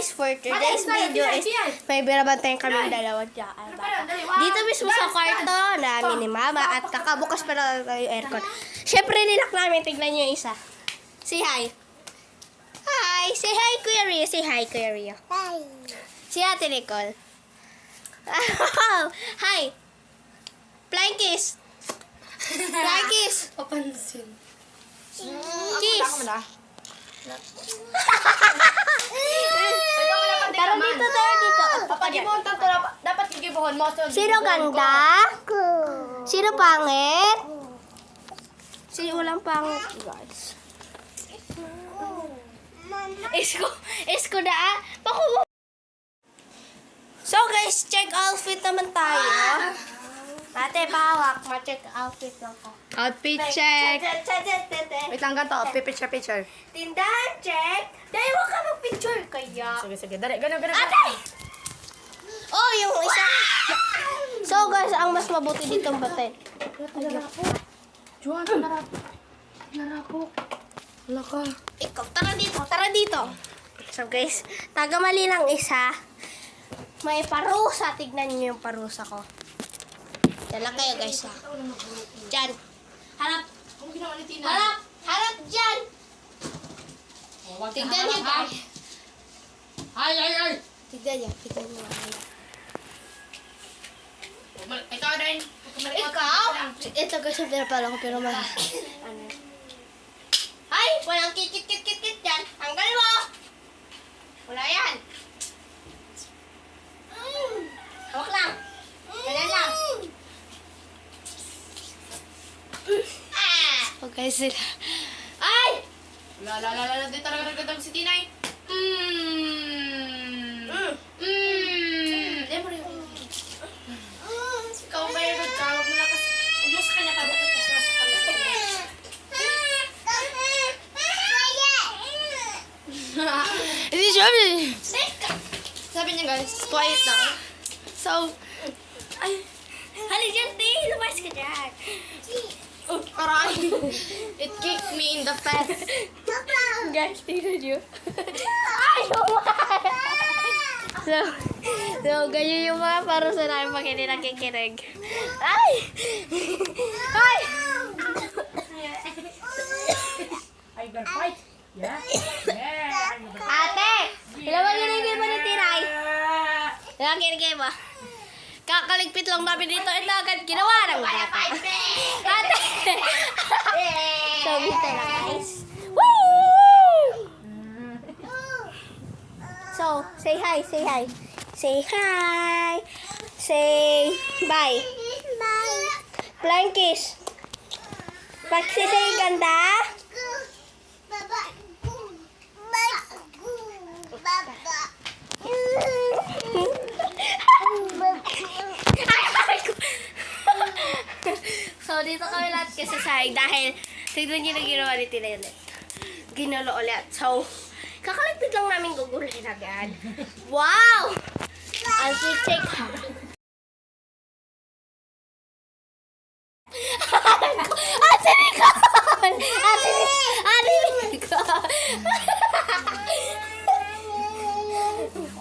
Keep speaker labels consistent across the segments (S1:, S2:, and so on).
S1: guys, for today's video is may binabantayan kami dalawa dyan. Dito mismo sa kwarto namin ni Mama at kakabukas pa lang yung aircon. Siyempre, nilak namin. Tignan nyo yung isa. Say hi. Hi. Say hi, Kuya Rio. Say hi, Kuya Rio.
S2: Hi.
S1: Si Ate Nicole. Hi. Flying kiss. Flying kiss.
S3: Papansin.
S1: Kiss. Tara dito, tara dito.
S3: Papagibuhon tanto dapat gigibuhon mo.
S1: Sino ganda? Sino pangit? Sino walang pangit, guys? Isko na ah. So guys, check outfit naman tayo. Ate, pahawak. Ma-check outfit lang ko.
S3: Outfit check. Wait lang ganito. Picture.
S1: Tindahan check. Dahil huwag ka mag-picture kaya.
S3: Sige. Dali. Ganun.
S1: Ate! Oh, yung isa. So guys, ang mas mabuti ditong batin.
S3: Juan, narapok. Wala ka.
S1: Ikaw, tara dito. So guys, taga mali lang isa. May parusa. Tignan niyo yung parusa ko. Diyan lang kayo guys ha. Diyan. Harap. Harap dyan. Tignan niyo guys.
S3: Ay.
S1: Tignan niyo.
S3: Ikaw din.
S1: Ikaw? Ito guys, pinapala ko pero ano. Ay! Walang kit dyan. Tanggal mo! Wala yan. Hawak lang. Ganyan lang. Okay sila. Ay!
S3: La. Di talaga nagdadam si Tinay. Ikaw ba yung ka? Huwag mo lakas. Huwag mo sa kanya ka. Bakit kasi nasa pala. Hindi siya. Sabi niya guys, quiet lang. So, ay.
S1: Hali dyan, T. Lumayas ka dyan.
S3: Aray! It kicked me in the face.
S1: Guys, tingnan nyo. Ay! So, ganyan yung mga parusa namin pag hindi nakikinig. Ay! Ay!
S3: Are you gonna fight? Yeah.
S1: Ate! Ilan ba ginigay mo ni Tinay? Ilan ginigay mo? Kakaligpit lang namin dito. Ito agad ginawa ng bata. Ate! So, dito na guys. Woo! So, say hi. Say hi. Say bye. Flying kiss. Pagsisay ganda. So, dito kami lahat kasi sahig dahil tignan nyo na ginawa ni Tina ulit. Ginulo ulit. So, kakaligpit lang namin guguluhin agad. Wow! I'll take her. Ate Nicole! Ate Nicole!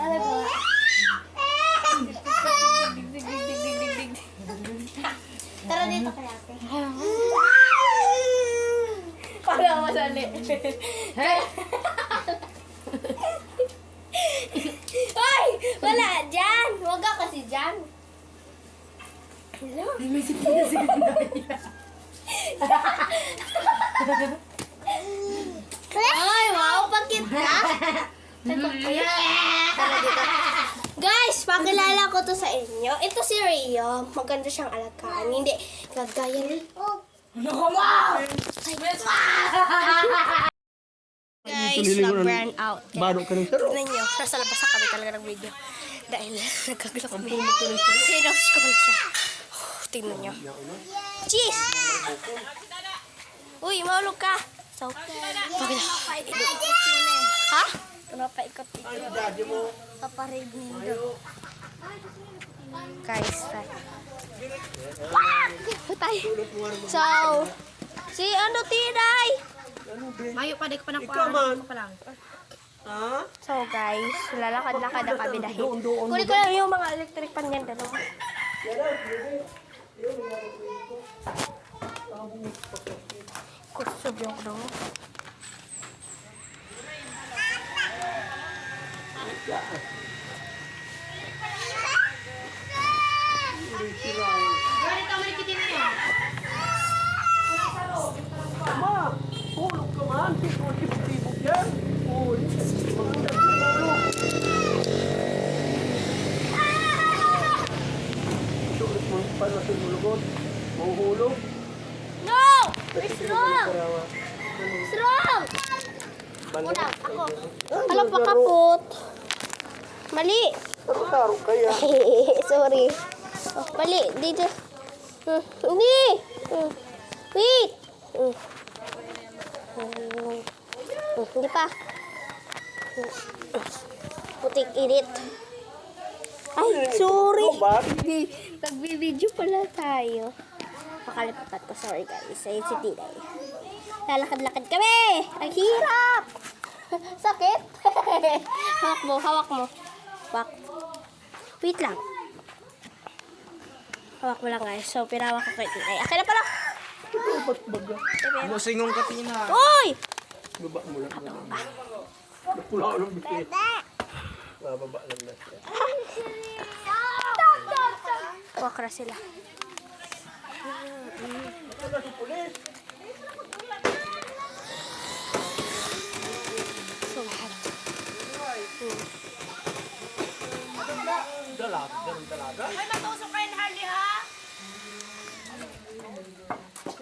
S1: Alam mo? Tara dito kay ate. Para masali. Ay! Wala dyan! Huwag ka kasi dyan. Hello?
S3: May sikina.
S1: Ay, wow! Pagkit ka! Tara dito. Guys, pakilala ko to sa inyo. Ito si Rio. Maganda siyang alagaan. Hindi gagaya ni... Guys, nag-brand out.
S2: Baro ka ng saro.
S1: Tignan nyo, nasa labas na kami talaga ng video. Dahil nagkagla kami. Hinaus ko man siya. Tingnan nyo. Cheese! Uy, maulog ka. So, ha? Pinapaikot dito. Paparade nindo. Guys, tayo. So, si ano, Tinay?
S3: Mayo pa, di ka pa
S2: Ikaw man.
S3: pa lang.
S2: Ha?
S1: So, guys. guys. Lalakad-lakad na kami dahil. Kunin ko lang yung mga electric pan yan, dalawa. Kusog yung daw.
S3: Ganit ang malikitin na yan.
S2: Ma, hulog ka man. Tibok yan. Uy, maganda hulog. Sulit mo pala sa hulugon. Mahuhulog.
S1: No! It's wrong! It's wrong! Una, ako. Alam pa kaput. Mali.
S2: Tarong kaya.
S1: Sorry. Oh, mali. Dito. Hindi. Wait. Hindi pa. Putik init. Ay, sorry. Nagbi-video pala tayo. Pakalipat ko. Sorry guys. Ayun si Tinay. Lalakad-lakad kami. Ang hirap. Sakit. Hawak mo. Hawak mo. Hawak. Wait lang. Hawak mo lang guys. So, pinawak ko kay Tinay. Akin na pala.
S2: Ba't baga?
S4: Musingong katina.
S1: Uy!
S2: Baba mo lang. Napula ko lang bigay. Bababa lang na siya.
S1: Huwag na sila.
S2: Ito na si pulis.
S1: So, lahat.
S2: Dalaga, ganun dalaga.
S3: Ay, matusok kayo na Harley, ha?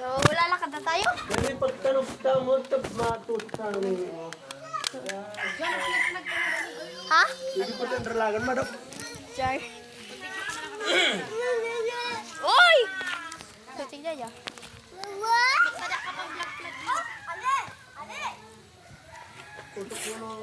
S1: So, lalakad na tayo.
S2: Ganun pagtanong mo, matusok sa amin mo.
S1: Ha?
S2: Hindi pa ang dalagan, madam.
S1: Char. Uy! So, tignan niyo.
S2: Tutok mo ng